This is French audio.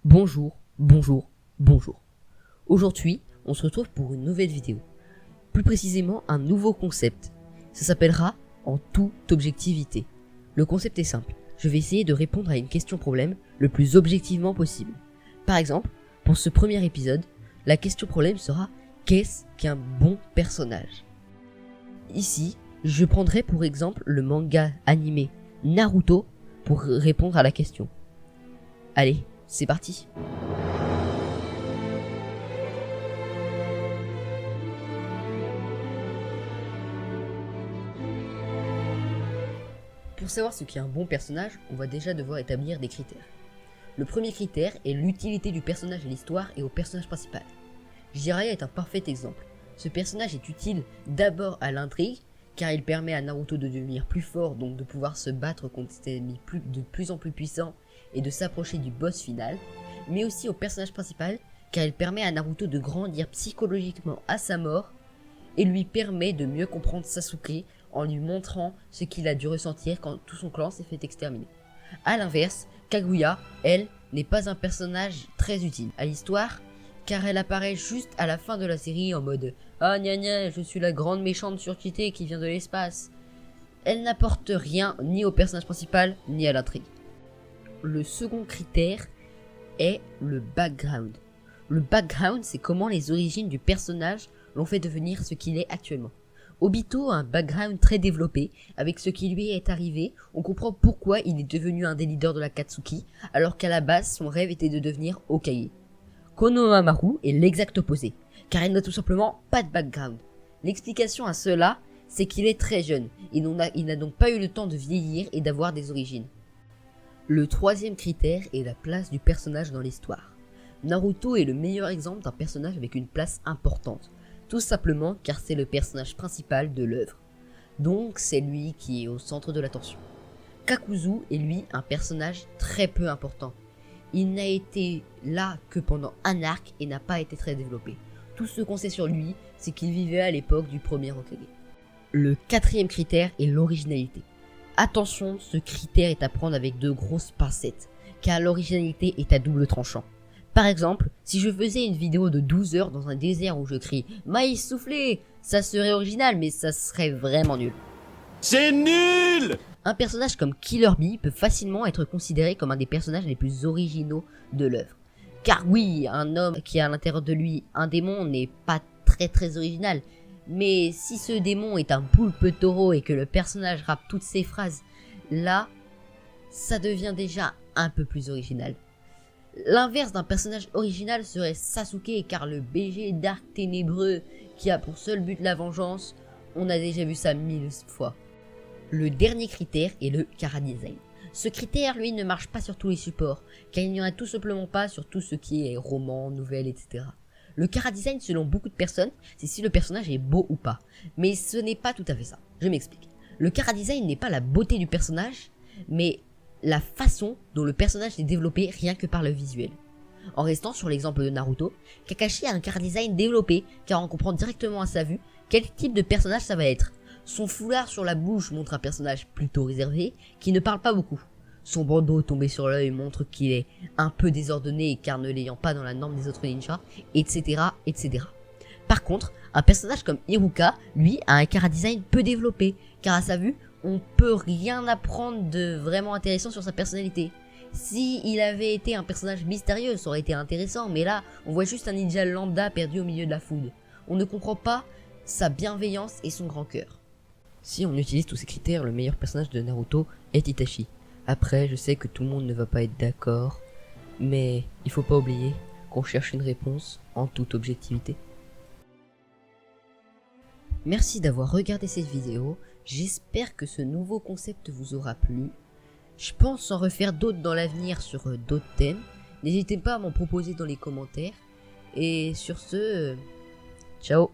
Bonjour, bonjour, bonjour. Aujourd'hui, on se retrouve pour une nouvelle vidéo. Plus précisément, un nouveau concept. Ça s'appellera en toute objectivité. Le concept est simple. Je vais essayer de répondre à une question problème le plus objectivement possible. Par exemple, pour ce premier épisode, la question problème sera: qu'est-ce qu'un bon personnage? Ici, je prendrai pour exemple le manga animé Naruto pour répondre à la question. Allez, c'est parti. Pour savoir ce qu'est un bon personnage, on va déjà devoir établir des critères. Le premier critère est l'utilité du personnage à l'histoire et au personnage principal. Jiraiya est un parfait exemple. Ce personnage est utile d'abord à l'intrigue, car il permet à Naruto de devenir plus fort, donc de pouvoir se battre contre des ennemis de plus en plus puissants et de s'approcher du boss final, mais aussi au personnage principal, car il permet à Naruto de grandir psychologiquement à sa mort et lui permet de mieux comprendre Sasuke en lui montrant ce qu'il a dû ressentir quand tout son clan s'est fait exterminer. A l'inverse, Kaguya, elle, n'est pas un personnage très utile à l'histoire, car elle apparaît juste à la fin de la série en mode « Ah gna gna, je suis la grande méchante surcheatée qui vient de l'espace ». Elle n'apporte rien ni au personnage principal, ni à l'intrigue. Le second critère est le background. Le background, c'est comment les origines du personnage l'ont fait devenir ce qu'il est actuellement. Obito a un background très développé, avec ce qui lui est arrivé, on comprend pourquoi il est devenu un des leaders de l'Akatsuki, alors qu'à la base son rêve était de devenir Hokage. Konohamaru est l'exact opposé, car il n'a tout simplement pas de background. L'explication à cela, c'est qu'il est très jeune, il n'a donc pas eu le temps de vieillir et d'avoir des origines. Le troisième critère est la place du personnage dans l'histoire. Naruto est le meilleur exemple d'un personnage avec une place importante, tout simplement car c'est le personnage principal de l'œuvre. Donc c'est lui qui est au centre de l'attention. Kakuzu est lui un personnage très peu important. Il n'a été là que pendant un arc et n'a pas été très développé. Tout ce qu'on sait sur lui, c'est qu'il vivait à l'époque du premier Hokage. Le quatrième critère est l'originalité. Attention, ce critère est à prendre avec de grosses pincettes, car l'originalité est à double tranchant. Par exemple, si je faisais une vidéo de 12 heures dans un désert où je crie « Maïs soufflé », ça serait original, mais ça serait vraiment nul. C'est nul! Un personnage comme Killer Bee peut facilement être considéré comme un des personnages les plus originaux de l'œuvre. Car oui, un homme qui a à l'intérieur de lui un démon n'est pas très original. Mais si ce démon est un poulpe taureau et que le personnage rappe toutes ses phrases, là, ça devient déjà un peu plus original. L'inverse d'un personnage original serait Sasuke, car le BG dark ténébreux qui a pour seul but la vengeance, on a déjà vu ça 1000 fois. Le dernier critère est le chara-design. Ce critère, lui, ne marche pas sur tous les supports, car il n'y en a tout simplement pas sur tout ce qui est roman, nouvelle, etc. Le chara-design, selon beaucoup de personnes, c'est si le personnage est beau ou pas. Mais ce n'est pas tout à fait ça. Je m'explique. Le chara-design n'est pas la beauté du personnage, mais la façon dont le personnage est développé rien que par le visuel. En restant sur l'exemple de Naruto, Kakashi a un chara-design développé, car on comprend directement à sa vue quel type de personnage ça va être. Son foulard sur la bouche montre un personnage plutôt réservé, qui ne parle pas beaucoup. Son bandeau tombé sur l'œil montre qu'il est un peu désordonné car ne l'ayant pas dans la norme des autres ninjas, etc., etc. Par contre, un personnage comme Iruka, lui, a un chara-design peu développé, car à sa vue, on peut rien apprendre de vraiment intéressant sur sa personnalité. Si il avait été un personnage mystérieux, ça aurait été intéressant, mais là, on voit juste un ninja lambda perdu au milieu de la foule. On ne comprend pas sa bienveillance et son grand cœur. Si on utilise tous ces critères, le meilleur personnage de Naruto est Itachi. Après, je sais que tout le monde ne va pas être d'accord, mais il faut pas oublier qu'on cherche une réponse en toute objectivité. Merci d'avoir regardé cette vidéo, j'espère que ce nouveau concept vous aura plu. Je pense en refaire d'autres dans l'avenir sur d'autres thèmes, n'hésitez pas à m'en proposer dans les commentaires, et sur ce, ciao.